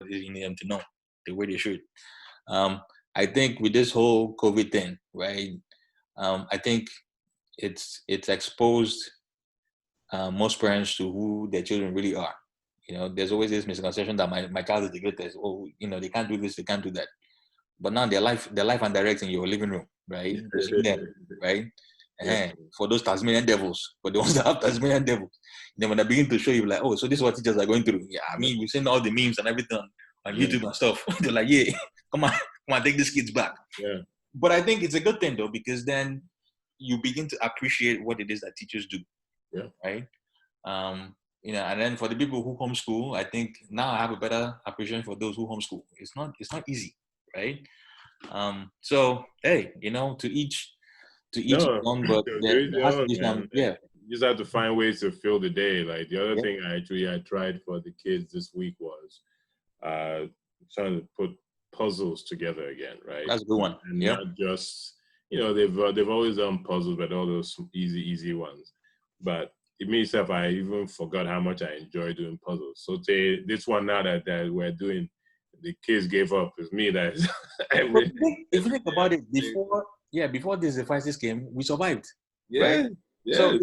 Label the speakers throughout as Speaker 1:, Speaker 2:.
Speaker 1: you need them to know the way they should. I think with this whole COVID thing, right? I think it's exposed most parents to who their children really are. There's always this misconception that my child is the greatest. Oh, they can't do this, they can't do that. But now their life and direct in your living room, right? You see them, right?
Speaker 2: Yeah.
Speaker 1: For those Tasmanian devils, for the ones that have Tasmanian devils, then when they begin to show you, like, oh, so this is what teachers are going through. Yeah, I mean, we've seen all the memes and everything on YouTube and stuff. They're like, yeah, come on, take these kids back.
Speaker 2: Yeah.
Speaker 1: But I think it's a good thing though, because then you begin to appreciate what it is that teachers do.
Speaker 2: Yeah.
Speaker 1: Right. And then for the people who homeschool, I think now I have a better appreciation for those who homeschool. It's not easy, right? So hey, to each his own, but there has to be some, yeah.
Speaker 2: You just have to find ways to fill the day. Like the other
Speaker 1: Yeah.
Speaker 2: thing I tried for the kids this week was trying to put puzzles together again, right?
Speaker 1: That's a good one.
Speaker 2: And
Speaker 1: Yeah.
Speaker 2: not just, they've always done puzzles, but all those easy ones. But it means that I even forgot how much I enjoy doing puzzles. So this one now that we're doing, the kids gave up. It's me that.
Speaker 1: If you think about it, before this devices came, we survived.
Speaker 2: Yeah.
Speaker 1: Right?
Speaker 2: Yeah.
Speaker 1: So,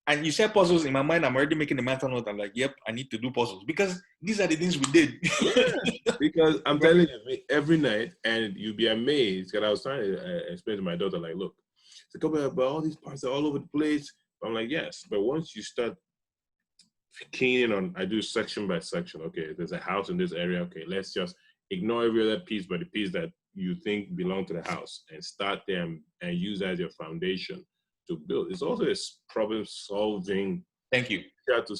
Speaker 1: and you said puzzles, in my mind, I'm already making the mental note. I'm like, yep, I need to do puzzles because these are the things we did.
Speaker 2: Yeah, because I'm telling you, every night, and you'd be amazed. Because I was trying to explain to my daughter, like, look, it's but all these parts are all over the place. I'm like, yes, but once you start keying in on, I do section by section. Okay, there's a house in this area. Okay, let's just ignore every other piece, but the piece that you think belong to the house, and start them and use that as your foundation to build. It's also a problem solving.
Speaker 1: Thank you.
Speaker 2: You have to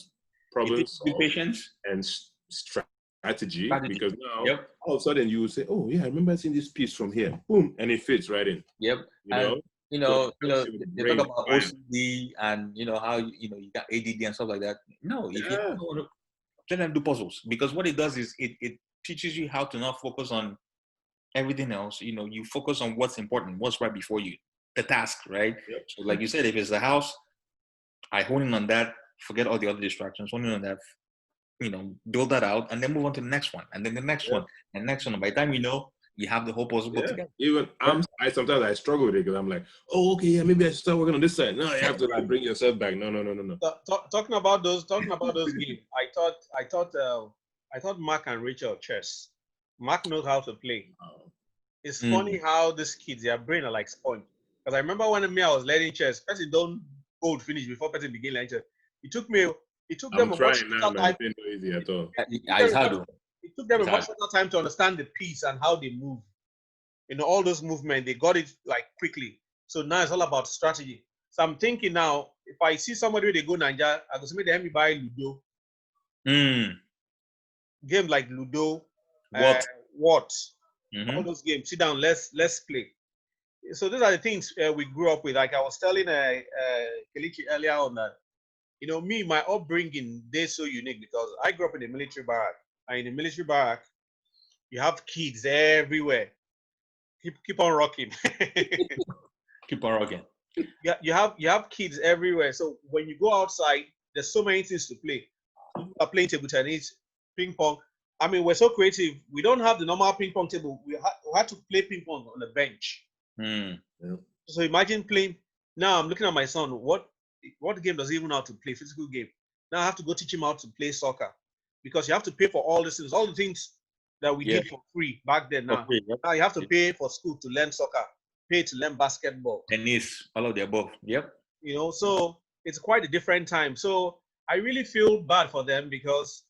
Speaker 2: problem solve
Speaker 1: patience
Speaker 2: and strategy. Because now all of a sudden you will say, oh yeah, I remember seeing this piece from here. Boom, and it fits right in.
Speaker 1: Yep. They talk about OCD and how you got ADD and stuff like that. No, if you don't want to, let them do puzzles, because what it does is it teaches you how to not focus on everything else. You focus on what's important, what's right before you, the task, right?
Speaker 2: Yep.
Speaker 1: So like you said, if it's the house, I hone in on that, forget all the other distractions, hone in on that, build that out, and then move on to the next one, and then the next one, and next one. And by the time you have the whole puzzle put together.
Speaker 2: Even sometimes I struggle with it because I'm like, oh, okay, yeah, maybe I should start working on this side. No, you have to bring yourself back. No.
Speaker 3: Talking about those games, I thought Mark and Rachel chess. Mark knows how to play. It's funny how these kids, their brain are like sponge. Because I remember when I was learning chess, person don't hold finish before person begin learning chess. It took them a much shorter time.
Speaker 2: Easy at all.
Speaker 3: It took them a much shorter time to understand the piece and how they move. All those movements, they got it like quickly. So now it's all about strategy. So I'm thinking now, if I see somebody where they go Ninja, I go say, let me buy Ludo. Game like Ludo, what? All those games. Sit down, let's play. So those are the things we grew up with. Like I was telling Kelechi earlier on that, me, my upbringing, they're so unique because I grew up in a military barrack. And in the military barrack, you have kids everywhere. Keep on rocking.
Speaker 1: Keep on rocking.
Speaker 3: Yeah, you have kids everywhere. So when you go outside, there's so many things to play. People are playing table tennis, ping pong. I mean, we're so creative. We don't have the normal ping pong table. We had to play ping pong on the bench.
Speaker 1: Yeah.
Speaker 3: So imagine playing. Now I'm looking at my son. What game does he even know how to play? Physical game. Now I have to go teach him how to play soccer, because you have to pay for all these things, all the things that we did for free back then. Now, now you have to pay for school to learn soccer, pay to learn basketball,
Speaker 1: tennis, all of the above. Yep.
Speaker 3: So it's quite a different time. So I really feel bad for them because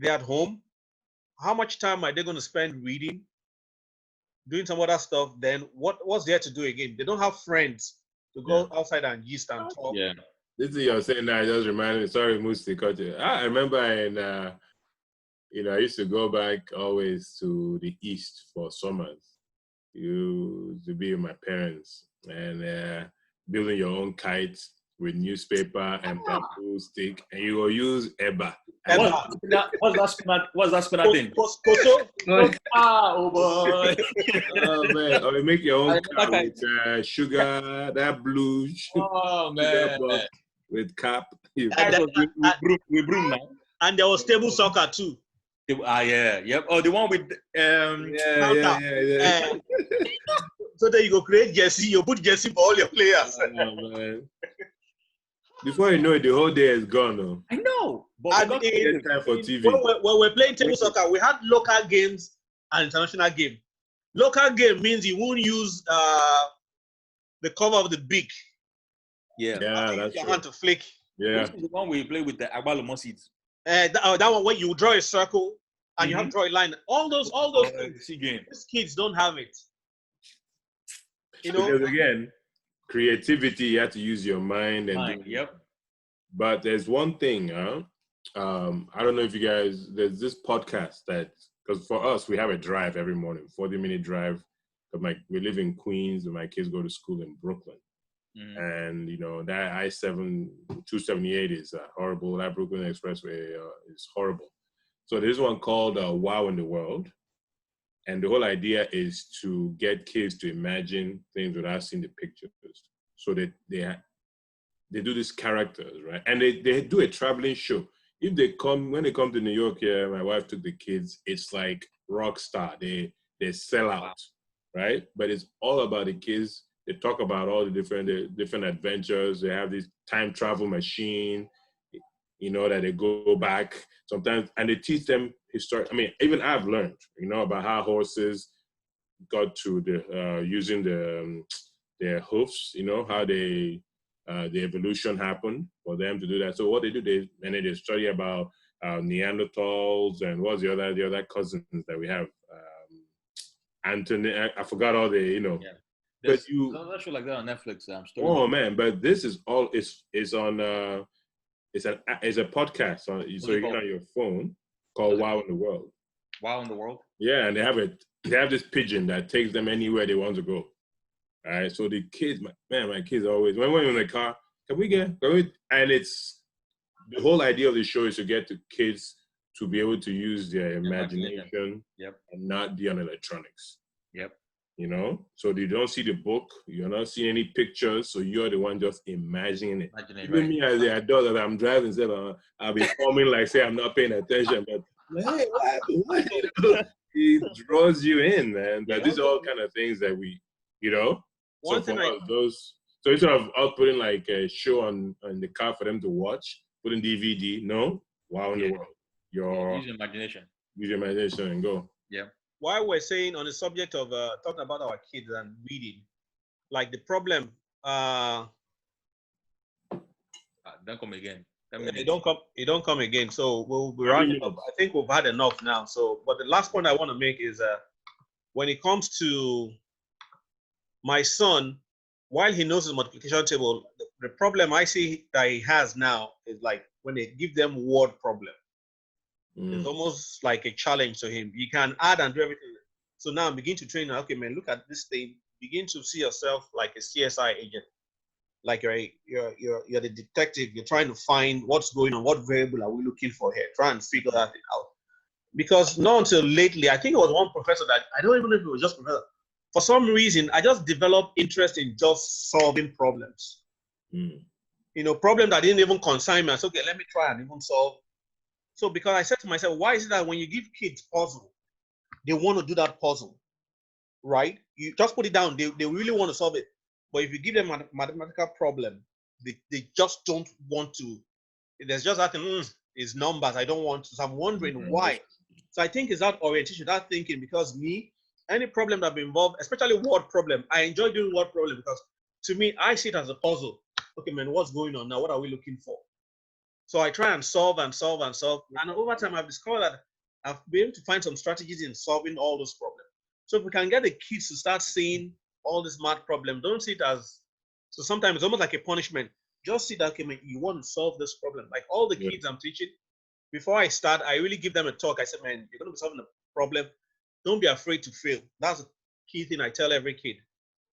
Speaker 3: they're at home. How much time are they going to spend reading, doing some other stuff? Then what's there to do again? They don't have friends to go outside and gist and talk.
Speaker 2: Yeah. This is you're saying that just reminded me. Sorry, Musti, cut you. I remember I used to go back always to the east for summers. To be with my parents and building your own kites with newspaper and bamboo stick, and you will use eba.
Speaker 1: What's that spinner thing?
Speaker 3: Oh boy!
Speaker 2: Oh man! Or you make your own cap with sugar, that blue.
Speaker 1: Oh man!
Speaker 2: With cap.
Speaker 1: We broom now.
Speaker 3: And there was table soccer too.
Speaker 1: Yeah, yep. Oh, the one with
Speaker 2: Yeah.
Speaker 3: So then you go create jersey, you put jersey for all your players.
Speaker 2: Oh, man. Before you know it, the whole day is gone. Oh.
Speaker 1: I know, but
Speaker 2: And get time for TV.
Speaker 3: When we're playing table soccer, we had local games and international game. Local game means you won't use the cover of the beak.
Speaker 1: Yeah,
Speaker 2: that's
Speaker 3: your
Speaker 2: true.
Speaker 3: hand to flick.
Speaker 2: Yeah,
Speaker 1: this is the one we play with the agbalumo seeds.
Speaker 3: That one where you draw a circle and you have to draw a line. All those things. These kids don't have it. You know,
Speaker 2: because again, creativity, you have to use your mind and
Speaker 1: Yep.
Speaker 2: But there's one thing, I don't know if you guys, there's this podcast that, because for us, we have a drive every morning, 40-minute drive. But we live in Queens and my kids go to school in Brooklyn. And, you know, that I-7, 278 is horrible. That Brooklyn Expressway is horrible. So there's one called Wow in the World. And the whole idea is to get kids to imagine things without seeing the pictures. So that they do these characters, right? And they do a traveling show. When they come to New York here, my wife took the kids, it's like rock star. They sell out, right? But it's all about the kids. They talk about all the different adventures. They have this time travel machine, you know, that they go back sometimes, and they teach them history. I mean, even I've learned, you know, about how horses got to using their hoofs, you know, how the evolution happened for them to do that. So what they do, they study about Neanderthals and what's the other cousins that we have. Anthony, I forgot all the, you know.
Speaker 1: Yeah.
Speaker 2: But
Speaker 1: there's a show like that on Netflix.
Speaker 2: Oh man! But this is all is on. It's a podcast so you get on your phone called Wow in the World.
Speaker 1: Wow in the World. Yeah,
Speaker 2: and they have this pigeon that takes them anywhere they want to go. All right, so the kids, my kids always when we're in the car, can we? And it's the whole idea of the show is to get the kids to be able to use their imagination and not be on electronics.
Speaker 1: Yep.
Speaker 2: You know, so you don't see the book, you're not seeing any pictures, so you're the one just imagining it. Even me as the adult that I'm driving, I'll be forming like say I'm not paying attention, but hey, what? It draws you in, man. But these are all kind of things that we, you know. So for us, so instead of us putting like a show on the car for them to watch, putting DVD, no, Wow in the World.
Speaker 1: Use your imagination.
Speaker 2: Use your imagination and go.
Speaker 1: Yeah.
Speaker 3: While we're saying on the subject of talking about our kids and reading, like the problem,
Speaker 1: don't come again.
Speaker 3: It don't come again. So we'll be rounding up. I think we've had enough now. So, but the last point I want to make is when it comes to my son, while he knows his multiplication table, the problem I see that he has now is like when they give them word problem. It's almost like a challenge to him. You can add and do everything. So now begin to train. Okay, man, look at this thing. Begin to see yourself like a CSI agent. Like you're the detective. You're trying to find what's going on. What variable are we looking for here? Try and figure that thing out. Because not until lately, I think it was one professor that I don't even know if it was just professor. For some reason, I just developed interest in just solving problems. You know, problem that didn't even concern me. I said, okay, let me try and even solve. So because I said to myself, why is it that when you give kids puzzle, they want to do that puzzle, right? You just put it down, they really want to solve it. But if you give them a mathematical problem, they just don't want to. There's just that thing, it's numbers, I don't want to. So I'm wondering why. So I think it's that orientation, that thinking, because any problem that involves, especially word problem, I enjoy doing word problem because to me, I see it as a puzzle. Okay, man, what's going on now? What are we looking for? So I try and solve. And over time, I've discovered that I've been able to find some strategies in solving all those problems. So if we can get the kids to start seeing all this math problem, don't see it as, so sometimes it's almost like a punishment. Just see that, okay, man, you want to solve this problem. Like all the kids I'm teaching, before I start, I really give them a talk. I said, man, you're going to be solving a problem. Don't be afraid to fail. That's the key thing I tell every kid.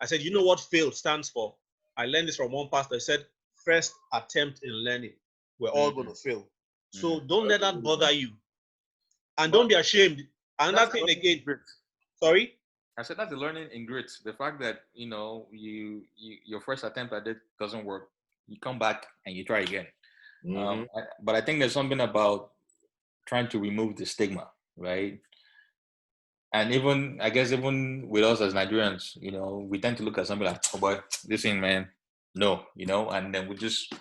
Speaker 3: I said, you know what fail stands for? I learned this from one pastor. He said, first attempt in learning. We're all going to fail. So don't let that bother you. And don't be ashamed. Another thing again. Sorry?
Speaker 1: I said that's the learning in grit. The fact that, you know, your first attempt at it doesn't work. You come back and you try again. But I think there's something about trying to remove the stigma, right? And even, I guess, even with us as Nigerians, we tend to look at something like, oh boy, this thing, man, no, and then we just